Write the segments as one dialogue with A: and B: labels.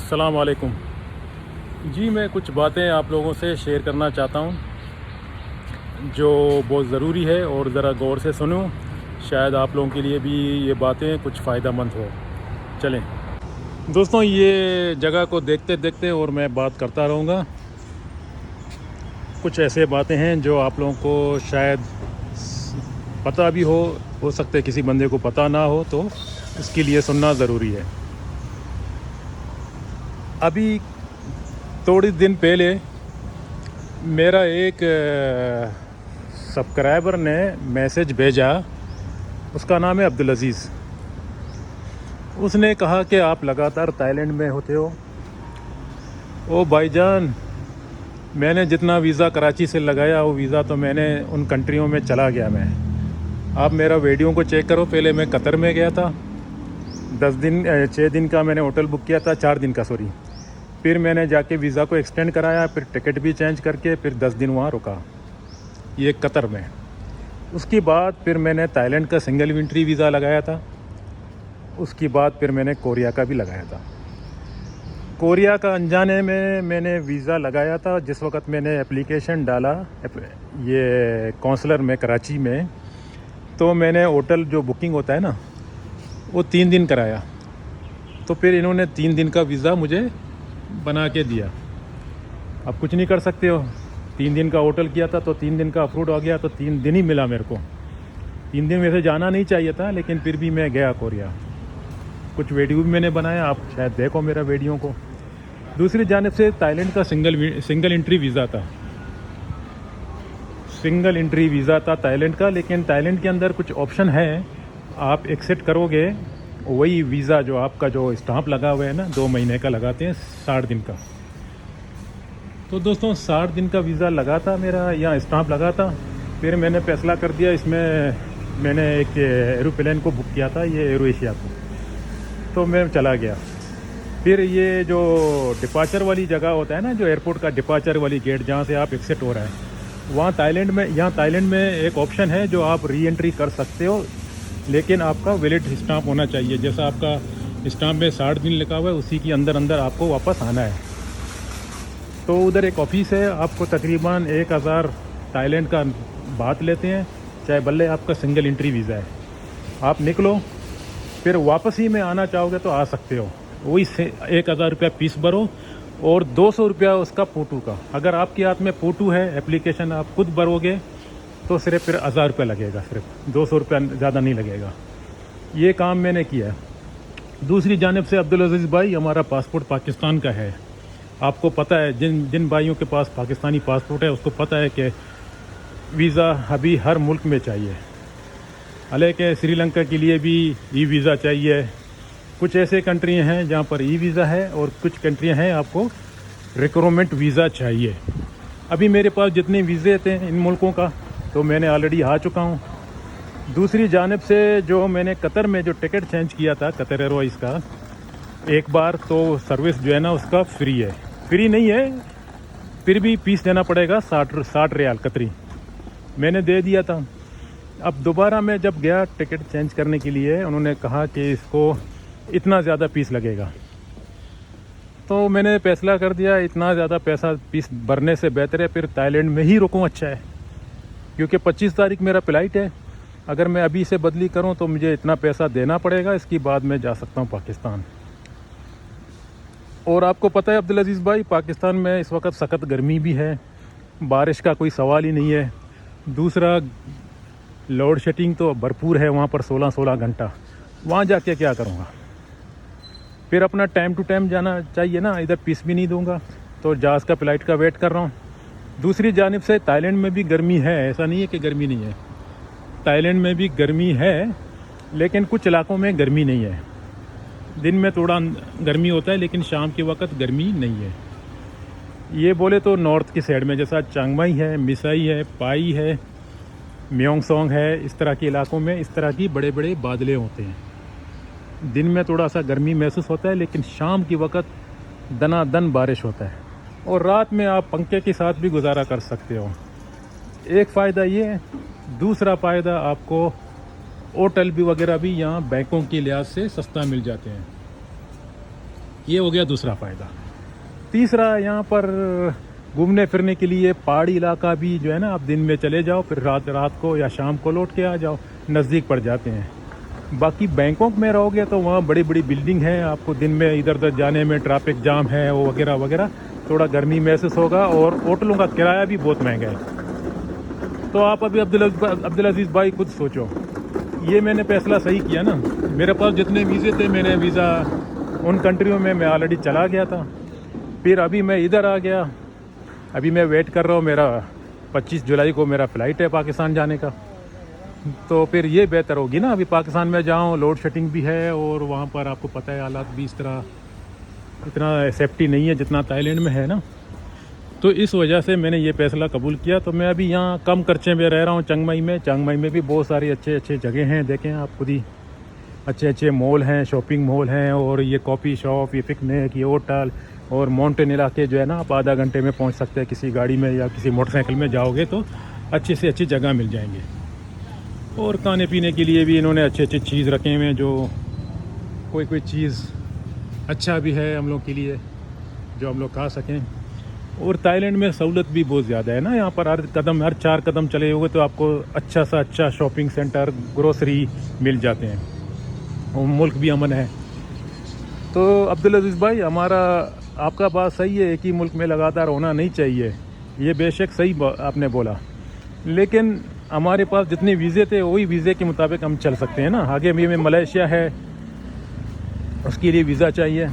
A: अस्सलाम वालेकुम जी। मैं कुछ बातें आप लोगों से शेयर करना चाहता हूँ जो बहुत ज़रूरी है और ज़रा गौर से सुनो। शायद आप लोगों के लिए भी ये बातें कुछ फ़ायदा मंद हो। चलें दोस्तों, ये जगह को देखते देखते और मैं बात करता रहूँगा। कुछ ऐसे बातें हैं जो आप लोगों को शायद पता भी हो सकता है किसी बंदे को पता ना हो, तो उसके लिए सुनना ज़रूरी है। अभी थोड़ी दिन पहले मेरा एक सब्सक्राइबर ने मैसेज भेजा। उसका नाम है अब्दुल अज़ीज़। उसने कहा कि आप लगातार ताइलैंड में होते हो। ओ भाईजान, मैंने जितना वीज़ा कराची से लगाया वो वीज़ा तो मैंने उन कंट्रियों में चला गया। मैं आप मेरा वीडियो को चेक करो। पहले मैं कतर में गया था 6 दिन का मैंने होटल बुक किया था, 4 दिन का सॉरी। फिर मैंने जाके वीज़ा को एक्सटेंड कराया, फिर टिकट भी चेंज करके फिर 10 दिन वहाँ रुका, ये कतर में। उसके बाद फिर मैंने ताइलैंड का सिंगल विंट्री वीज़ा लगाया था। उसके बाद फिर मैंने कोरिया का भी लगाया था। कोरिया का अनजाने में मैंने वीज़ा लगाया था। जिस वक्त मैंने एप्लीकेशन डाला ये कौंसलर में कराची में, तो मैंने होटल जो बुकिंग होता है ना, वो 3 दिन कराया। तो फिर इन्होंने 3 दिन का वीज़ा मुझे बना के दिया। अब कुछ नहीं कर सकते हो। 3 दिन का होटल किया था तो 3 दिन का अप्रूव हो गया, तो 3 दिन ही मिला मेरे को। 3 दिन वैसे जाना नहीं चाहिए था, लेकिन फिर भी मैं गया कोरिया। कुछ वीडियो भी मैंने बनाया, आप शायद देखो मेरा वीडियो को। दूसरी जानिब से ताइलैंड का सिंगल एंट्री वीज़ा था। सिंगल एंट्री वीज़ा था ताइलैंड का, लेकिन ताइलैंड के अंदर कुछ ऑप्शन है। आप एक्सेप्ट करोगे वही वीज़ा जो आपका जो स्टाम्प लगा हुआ है ना, 2 महीने का लगाते हैं, 60 दिन का। तो दोस्तों 60 दिन का वीज़ा लगा था मेरा, यहाँ स्टाम्प लगा था। फिर मैंने फैसला कर दिया, इसमें मैंने एक एरोप्लेन को बुक किया था, ये एरो एशिया को। तो मैं चला गया। फिर ये जो डिपार्चर वाली जगह होता है ना, जो एयरपोर्ट का डिपार्चर वाली गेट जहाँ से आप एक्सेप्ट हो रहा है, वहाँ ताइलैंड में एक ऑप्शन है जो आप री एंट्री कर सकते हो, लेकिन आपका वैलिड स्टाम्प होना चाहिए। जैसा आपका स्टाम्प में 60 दिन लिखा हुआ है, उसी के अंदर आपको वापस आना है। तो उधर एक ऑफिस है, आपको तकरीबन 1000 ताइलैंड का बात लेते हैं, चाहे भले आपका सिंगल एंट्री वीज़ा है। आप निकलो, फिर वापस ही में आना चाहोगे तो आ सकते हो। वही 1000 रुपया फीस भरो और 200 रुपया उसका फ़ोटो का। अगर आपके हाथ में फ़ोटो है, एप्लीकेशन आप खुद भरोगे, तो सिर्फ फिर 1000 रुपया लगेगा। सिर्फ 200 रुपया, ज़्यादा नहीं लगेगा। ये काम मैंने किया है। दूसरी जानिब से अब्दुल अज़ीज़ भाई, हमारा पासपोर्ट पाकिस्तान का है। आपको पता है, जिन भाइयों के पास पाकिस्तानी पासपोर्ट है उसको पता है कि वीज़ा अभी हर मुल्क में चाहिए। हालांकि श्रीलंका के लिए भी ई वीज़ा चाहिए। कुछ ऐसे कंट्री हैं जहाँ पर ई वीज़ा है, और कुछ कंट्रियाँ हैं आपको रिक्रूटमेंट वीज़ा चाहिए। अभी मेरे पास जितने वीज़े थे इन मुल्कों का, तो मैंने ऑलरेडी आ चुका हूँ। दूसरी जानिब से जो मैंने कतर में जो टिकट चेंज किया था, कतर एयरवाइज़ का, एक बार तो सर्विस जो है ना उसका फ्री है। फ्री नहीं है, फिर भी फीस देना पड़ेगा 60 रियाल कतरी। मैंने दे दिया था। अब दोबारा मैं जब गया टिकट चेंज करने के लिए, उन्होंने कहा कि इसको इतना ज़्यादा फीस लगेगा। तो मैंने फैसला कर दिया, इतना ज़्यादा पैसा फीस भरने से बेहतर है फिर ताइलैंड में ही रुकूँ, अच्छा है। क्योंकि 25 तारीख मेरा फ़्लाइट है। अगर मैं अभी से बदली करूं तो मुझे इतना पैसा देना पड़ेगा, इसके बाद मैं जा सकता हूं पाकिस्तान। और आपको पता है अब्दुल अज़ीज़ भाई, पाकिस्तान में इस वक्त सख्त गर्मी भी है, बारिश का कोई सवाल ही नहीं है। दूसरा, लोड शेडिंग तो भरपूर है वहाँ पर, 16 घंटा। वहाँ जाके क्या करूँगा? फिर अपना टाइम टू टाइम जाना चाहिए ना। इधर फीस भी नहीं दूँगा, तो जहाज़ का फ़्लाइट का वेट कर रहा हूँ। दूसरी जानिब से ताइलैंड में भी गर्मी है, ऐसा नहीं है कि गर्मी नहीं है। ताइलैंड में भी गर्मी है, लेकिन कुछ इलाकों में गर्मी नहीं है। दिन में थोड़ा गर्मी होता है, लेकिन शाम के वक्त गर्मी नहीं है। ये बोले तो नॉर्थ की साइड में, जैसा चांग माई है, मिसाई है, पाई है, म्योंगसोंग है, इस तरह के इलाकों में इस तरह की बड़े बड़े बादले होते हैं। दिन में थोड़ा सा गर्मी महसूस होता है, लेकिन शाम के वक्त दनादन बारिश होता है, और रात में आप पंखे के साथ भी गुजारा कर सकते हो। एक फ़ायदा ये है। दूसरा फ़ायदा, आपको होटल भी वगैरह भी यहाँ बैंकों के लिहाज से सस्ता मिल जाते हैं। ये हो गया दूसरा फ़ायदा। तीसरा, यहाँ पर घूमने फिरने के लिए पहाड़ी इलाका भी जो है ना, आप दिन में चले जाओ, फिर रात को या शाम को लौट के आ जाओ, नज़दीक पड़ जाते हैं। बाकी बैंकॉक में रहोगे तो वहाँ बड़ी बड़ी बिल्डिंग है, आपको दिन में इधर उधर जाने में ट्रैफिक जाम है वो वगैरह वगैरह, थोड़ा गर्मी महसूस होगा, और होटलों का किराया भी बहुत महंगा है। तो आप अभी अब्दुल अजीज़ भाई खुद सोचो, ये मैंने फैसला सही किया ना। मेरे पास जितने वीज़े थे, मैंने वीज़ा उन कंट्रियों में मैं ऑलरेडी चला गया था, फिर अभी मैं इधर आ गया। अभी मैं वेट कर रहा हूँ, मेरा 25 जुलाई को मेरा फ़्लाइट है पाकिस्तान जाने का। तो फिर ये बेहतर होगी ना, अभी पाकिस्तान में जाऊँ, लोड शेडिंग भी है, और वहाँ पर आपको पता है हालात भी इस तरह इतना सेफ्टी नहीं है जितना थाईलैंड में है ना। तो इस वजह से मैंने ये फ़ैसला कबूल किया। तो मैं अभी यहाँ कम खर्चे में रह रहा हूँ, चिंग माई में भी बहुत सारी अच्छे अच्छे जगह हैं, देखें आप खुद ही, अच्छे अच्छे मॉल हैं, शॉपिंग मॉल हैं, और ये कॉफ़ी शॉप, ये पिकनिक, ये होटल, और माउंटेन इलाके जो है ना, आप आधा घंटे में पहुंच सकते हैं किसी गाड़ी में या किसी मोटरसाइकिल में जाओगे तो अच्छी से अच्छी जगह मिल जाएंगे। और खाने पीने के लिए भी इन्होंने अच्छे अच्छे चीज़ रखे हुए हैं, जो कोई चीज़ अच्छा भी है हम लोग के लिए जो हम लोग खा सकें। और थाईलैंड में सहूलत भी बहुत ज़्यादा है ना, यहाँ पर हर 4 कदम चले हुए तो आपको अच्छा सा अच्छा शॉपिंग सेंटर, ग्रोसरी मिल जाते हैं, और मुल्क भी अमन है। तो अब्दुल अजीज़ भाई, हमारा आपका बात सही है, एक ही मुल्क में लगातार होना नहीं चाहिए, ये बेशक सही आपने बोला, लेकिन हमारे पास जितने वीज़े थे वही वीज़े के मुताबिक हम चल सकते हैं ना। आगे भी में मलेशिया है, उसके लिए वीज़ा चाहिए,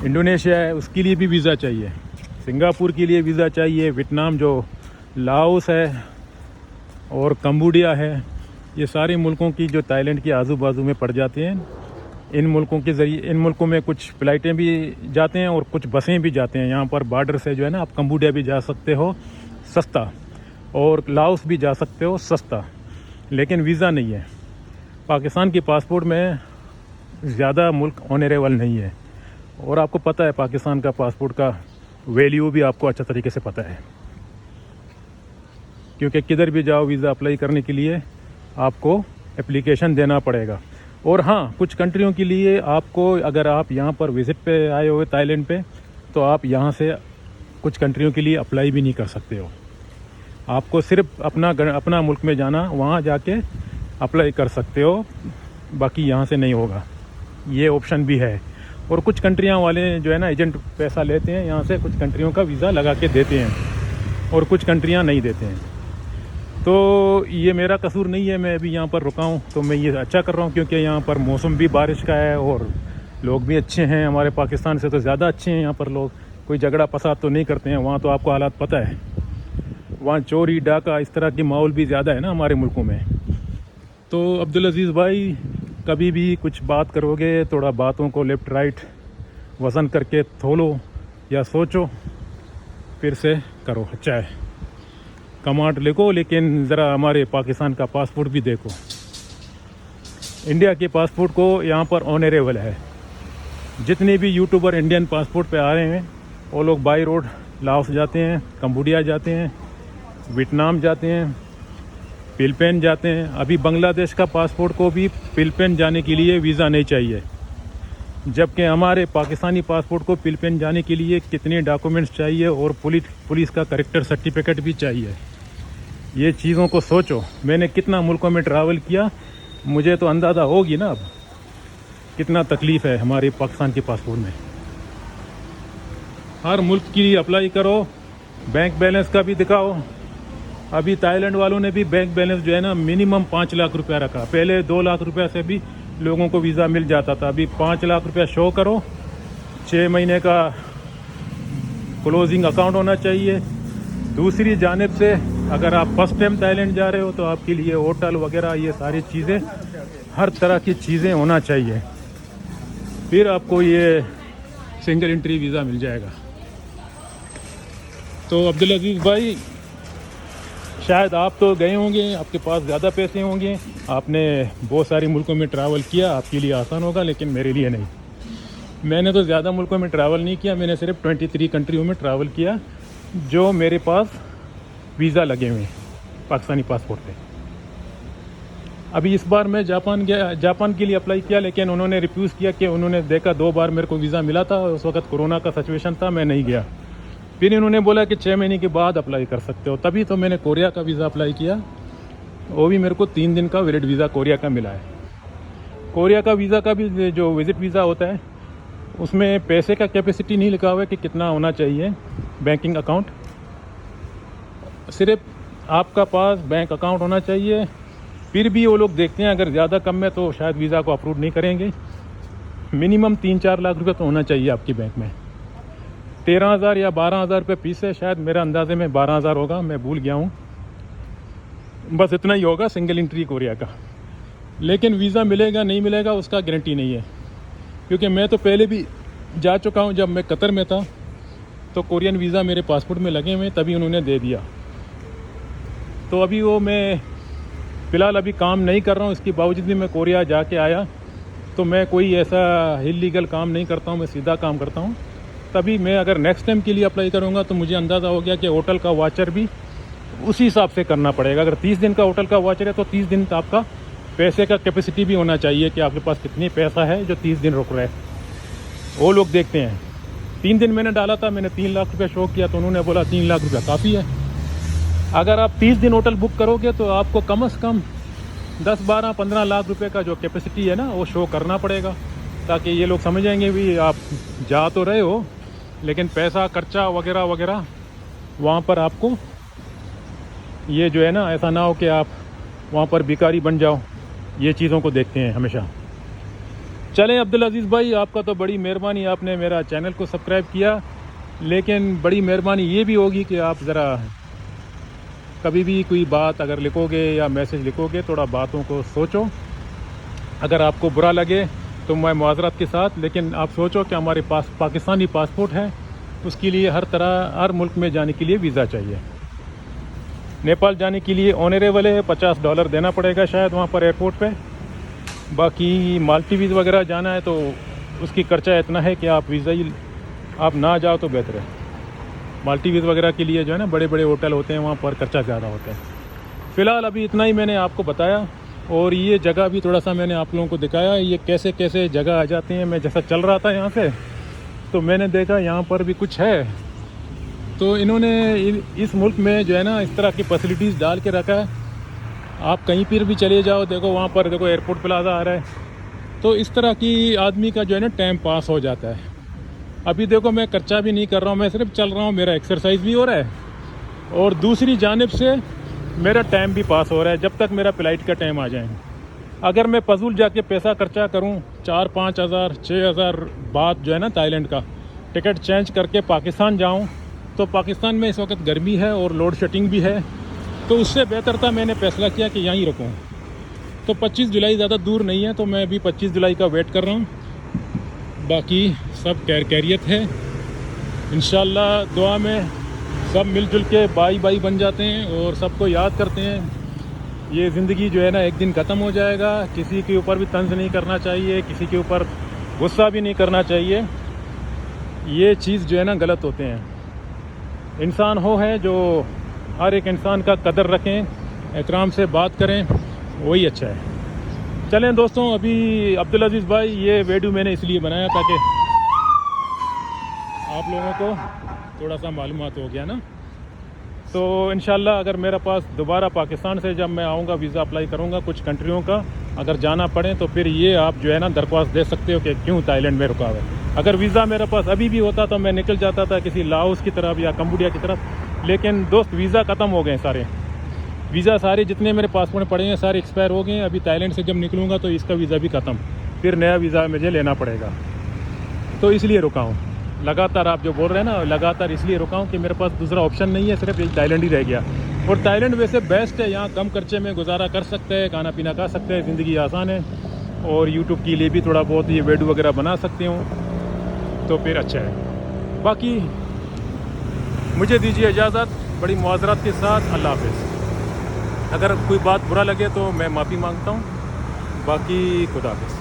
A: इंडोनेशिया है, उसके लिए भी वीज़ा चाहिए, सिंगापुर के लिए वीज़ा चाहिए, वियतनाम जो लाओस है, और कंबोडिया है, ये सारे मुल्कों की जो थाईलैंड के आजू बाजू में पड़ जाते हैं, इन मुल्कों के ज़रिए, इन मुल्कों में कुछ फ़्लाइटें भी जाते हैं और कुछ बसें भी जाते हैं। यहाँ पर बॉर्डर से जो है ना, आप कंबोडिया भी जा सकते हो सस्ता, और लाओस भी जा सकते हो सस्ता, लेकिन वीज़ा नहीं है। पाकिस्तान के पासपोर्ट में ज़्यादा मुल्क ऑनरेबल नहीं है, और आपको पता है पाकिस्तान का पासपोर्ट का वैल्यू भी आपको अच्छा तरीके से पता है, क्योंकि किधर भी जाओ वीज़ा अप्लाई करने के लिए आपको एप्लीकेशन देना पड़ेगा। और हाँ, कुछ कंट्रियों के लिए आपको, अगर आप यहाँ पर विज़िट पे आए हुए थाईलैंड पे, तो आप यहाँ से कुछ कंट्रियों के लिए अप्लाई भी नहीं कर सकते हो। आपको सिर्फ अपना मुल्क में जाना, वहाँ जाके अप्लाई कर सकते हो, बाकी यहाँ से नहीं होगा। ये ऑप्शन भी है। और कुछ कंट्रियाँ वाले जो है ना, एजेंट पैसा लेते हैं यहाँ से, कुछ कंट्रियों का वीज़ा लगा के देते हैं, और कुछ कंट्रियाँ नहीं देते हैं। तो ये मेरा कसूर नहीं है, मैं अभी यहाँ पर रुका हूँ, तो मैं ये अच्छा कर रहा हूँ, क्योंकि यहाँ पर मौसम भी बारिश का है, और लोग भी अच्छे हैं, हमारे पाकिस्तान से तो ज़्यादा अच्छे हैं यहाँ पर लोग, कोई झगड़ा फसाद तो नहीं करते हैं। वहाँ तो आपको हालात पता है, वहाँ चोरी डाका इस तरह की माहौल भी ज़्यादा है ना हमारे मुल्कों में। तो अब्दुल अजीज़ भाई, कभी भी कुछ बात करोगे, थोड़ा बातों को लेफ़्ट राइट वज़न करके तोलो या सोचो, फिर से करो। अच्छा है, कमांड लिखो, लेकिन ज़रा हमारे पाकिस्तान का पासपोर्ट भी देखो। इंडिया के पासपोर्ट को यहाँ पर ऑनरेबल है। जितने भी यूट्यूबर इंडियन पासपोर्ट पे आ रहे हैं, वो लोग बाई रोड लाओस जाते हैं, कंबोडिया जाते हैं, वियतनाम जाते हैं, फिलिपीन जाते हैं। अभी बांग्लादेश का पासपोर्ट को भी फिलिपीन जाने के लिए वीज़ा नहीं चाहिए, जबकि हमारे पाकिस्तानी पासपोर्ट को फिलिपीन जाने के लिए कितने डॉक्यूमेंट्स चाहिए, और पुलिस का करेक्टर सर्टिफिकेट भी चाहिए। ये चीज़ों को सोचो। मैंने कितना मुल्कों में ट्रैवल किया, मुझे तो अंदाज़ा होगी ना अब कितना तकलीफ़ है हमारे पाकिस्तान के पासपोर्ट में। हर मुल्क के लिए अप्लाई करो, बैंक बैलेंस का भी दिखाओ। अभी थाईलैंड वालों ने भी बैंक बैलेंस जो है ना, मिनिमम 5 लाख रुपया रखा। पहले 2 लाख रुपया से भी लोगों को वीज़ा मिल जाता था, अभी 5 लाख रुपया शो करो, 6 महीने का क्लोजिंग अकाउंट होना चाहिए। दूसरी जानिब से अगर आप फर्स्ट टाइम थाईलैंड जा रहे हो, तो आपके लिए होटल वगैरह ये सारी चीज़ें, हर तरह की चीज़ें होना चाहिए, फिर आपको ये सिंगल एंट्री वीज़ा मिल जाएगा। तो अब्दुल अजीज़ भाई, शायद आप तो गए होंगे, आपके पास ज़्यादा पैसे होंगे, आपने बहुत सारे मुल्कों में ट्रैवल किया, आपके लिए आसान होगा, लेकिन मेरे लिए नहीं। मैंने तो ज़्यादा मुल्कों में ट्रैवल नहीं किया, मैंने सिर्फ 23 कंट्रियों में ट्रैवल किया जो मेरे पास वीज़ा लगे हुए हैं पाकिस्तानी पासपोर्ट पे। अभी इस बार मैं जापान गया, जापान के लिए अप्लाई किया, लेकिन उन्होंने रिफ्यूज़ किया कि उन्होंने देखा 2 बार मेरे को वीज़ा मिला था, उस वक्त कोरोना का सिचुएशन था, मैं नहीं गया। फिर इन्होंने बोला कि 6 महीने के बाद अप्लाई कर सकते हो, तभी तो मैंने कोरिया का वीज़ा अप्लाई किया। वो भी मेरे को 3 दिन का वैलिड वीज़ा कोरिया का मिला है। कोरिया का वीज़ा का भी जो विज़िट वीज़ा होता है उसमें पैसे का कैपेसिटी नहीं लिखा हुआ है कि कितना होना चाहिए बैंकिंग अकाउंट, सिर्फ आपका पास बैंक अकाउंट होना चाहिए। फिर भी वो लोग देखते हैं अगर ज़्यादा कम में तो शायद वीज़ा को अप्रूव नहीं करेंगे। मिनिमम 3-4 लाख रुपए तो होना चाहिए आपकी बैंक में। 13,000 या 12,000 रुपये फीस है, शायद मेरा अंदाजे में 12,000 होगा, मैं भूल गया हूँ। बस इतना ही होगा सिंगल एंट्री कोरिया का। लेकिन वीज़ा मिलेगा नहीं मिलेगा उसका गारंटी नहीं है, क्योंकि मैं तो पहले भी जा चुका हूँ। जब मैं कतर में था तो कोरियन वीज़ा मेरे पासपोर्ट में लगे हुए, तभी उन्होंने दे दिया। तो अभी वो मैं फ़िलहाल अभी काम नहीं कर रहा हूँ, इसके बावजूद भी मैं कोरिया जाके आया। तो मैं कोई ऐसा इल्लीगल काम नहीं करता हूँ, मैं सीधा काम करता हूँ। तभी मैं अगर नेक्स्ट टाइम के लिए अप्लाई करूँगा तो मुझे अंदाज़ा हो गया कि होटल का वाचर भी उसी हिसाब से करना पड़ेगा। अगर 30 दिन का होटल का वाचर है तो 30 दिन तो आपका पैसे का कैपेसिटी भी होना चाहिए कि आपके पास कितनी पैसा है जो 30 दिन रुक रहा है, वो लोग देखते हैं। 3 दिन मैंने डाला था, मैंने 3 लाख रुपये शो किया तो उन्होंने बोला 3 लाख रुपये काफ़ी है। अगर आप 30 दिन होटल बुक करोगे तो आपको कम से कम 10, 12, 15 लाख रुपए का जो कैपेसिटी है ना वो शो करना पड़ेगा, ताकि ये लोग समझेंगे भी आप जा तो रहे हो लेकिन पैसा खर्चा वगैरह वगैरह वहाँ पर आपको ये जो है ना ऐसा ना हो कि आप वहाँ पर भिखारी बन जाओ। ये चीज़ों को देखते हैं हमेशा। चलें अब्दुल अज़ीज़ भाई, आपका तो बड़ी मेहरबानी, आपने मेरा चैनल को सब्सक्राइब किया, लेकिन बड़ी मेहरबानी ये भी होगी कि आप ज़रा कभी भी कोई बात अगर लिखोगे या मैसेज लिखोगे थोड़ा बातों को सोचो। अगर आपको बुरा लगे तो मैं माज़रत के साथ, लेकिन आप सोचो कि हमारे पास पाकिस्तानी पासपोर्ट है, उसके लिए हर मुल्क में जाने के लिए वीज़ा चाहिए। नेपाल जाने के लिए ऑनरेबल है, $50 देना पड़ेगा शायद वहाँ पर एयरपोर्ट पे। बाकी मालदीव्स वगैरह जाना है तो उसकी खर्चा इतना है कि आप वीज़ा ही आप ना जाओ तो बेहतर है। मालदीव्स वगैरह के लिए जो है ना बड़े बड़े होटल होते हैं, वहाँ पर खर्चा ज़्यादा होता है। फ़िलहाल अभी इतना ही मैंने आपको बताया, और ये जगह भी थोड़ा सा मैंने आप लोगों को दिखाया, ये कैसे कैसे जगह आ जाते हैं। मैं जैसा चल रहा था यहाँ से तो मैंने देखा यहाँ पर भी कुछ है, तो इन्होंने इस मुल्क में जो है ना इस तरह की फैसिलिटीज़ डाल के रखा है। आप कहीं पर भी चले जाओ, देखो वहाँ पर देखो एयरपोर्ट प्लाजा आ रहा है, तो इस तरह की आदमी का जो है ना टाइम पास हो जाता है। अभी देखो मैं खर्चा भी नहीं कर रहा हूँ, मैं सिर्फ चल रहा हूँ, मेरा एक्सरसाइज भी हो रहा है और दूसरी जानिब से मेरा टाइम भी पास हो रहा है जब तक मेरा फ़्लाइट का टाइम आ जाए। अगर मैं फजूल जाके पैसा खर्चा करूँ 4-5 हज़ार 6 हज़ार बाद जो है ना थाईलैंड का टिकट चेंज करके पाकिस्तान जाऊँ, तो पाकिस्तान में इस वक्त गर्मी है और लोड शेडिंग भी है, तो उससे बेहतर था मैंने फैसला किया कि यहीं रुकूँ। तो 25 जुलाई ज़्यादा दूर नहीं है, तो मैं अभी 25 जुलाई का वेट कर रहा हूँ। बाकी सब खैरियत है, इंशाल्लाह दुआ में सब मिलजुल के भाई भाई बन जाते हैं और सबको याद करते हैं। ये ज़िंदगी जो है ना एक दिन ख़त्म हो जाएगा, किसी के ऊपर भी तंज नहीं करना चाहिए, किसी के ऊपर गुस्सा भी नहीं करना चाहिए। ये चीज़ जो है ना गलत होते हैं। इंसान हो है जो हर एक इंसान का कदर रखें, एहतराम से बात करें, वही अच्छा है। चलें दोस्तों, अभी अब्दुल अज़ीज़ भाई ये वीडियो मैंने इसलिए बनाया ताकि आप लोगों को थोड़ा सा मालूमात हो गया ना। तो इंशाल्लाह अगर मेरे पास दोबारा पाकिस्तान से जब मैं आऊँगा वीज़ा अप्लाई करूँगा कुछ कंट्रियों का अगर जाना पड़े, तो फिर ये आप जो है ना दरख्वास्त दे सकते हो कि क्यों थाईलैंड में रुका हुआ है। अगर वीज़ा मेरे पास अभी भी होता तो मैं निकल जाता था किसी लाओस की तरफ या कंबोडिया की तरफ, लेकिन दोस्त वीज़ा ख़त्म हो गए सारे। वीज़ा सारे जितने मेरे पासपोर्ट में पड़े हैं सारे एक्सपायर हो गए हैं। अभी थाईलैंड से जब निकलूँगा तो इसका वीज़ा भी ख़त्म, फिर नया वीज़ा मुझे लेना पड़ेगा। तो इसलिए रुका हूँ लगातार। आप जो बोल रहे हैं ना लगातार इसलिए रुका हूँ कि मेरे पास दूसरा ऑप्शन नहीं है, सिर्फ एक थाईलैंड ही रह गया। और थाईलैंड वैसे बेस्ट है, यहाँ कम खर्चे में गुजारा कर सकते हैं, खाना पीना खा सकते हैं, ज़िंदगी आसान है, और यूट्यूब के लिए भी थोड़ा बहुत ये वीडियो वगैरह बना सकते हो, तो फिर अच्छा है। बाकी मुझे दीजिए इजाज़त बड़ी मुआज़रत के साथ। अल्लाह हाफ़िज़। अगर कोई बात बुरा लगे तो मैं माफ़ी मांगता हूँ। बाकी खुदा हाफ़िज़।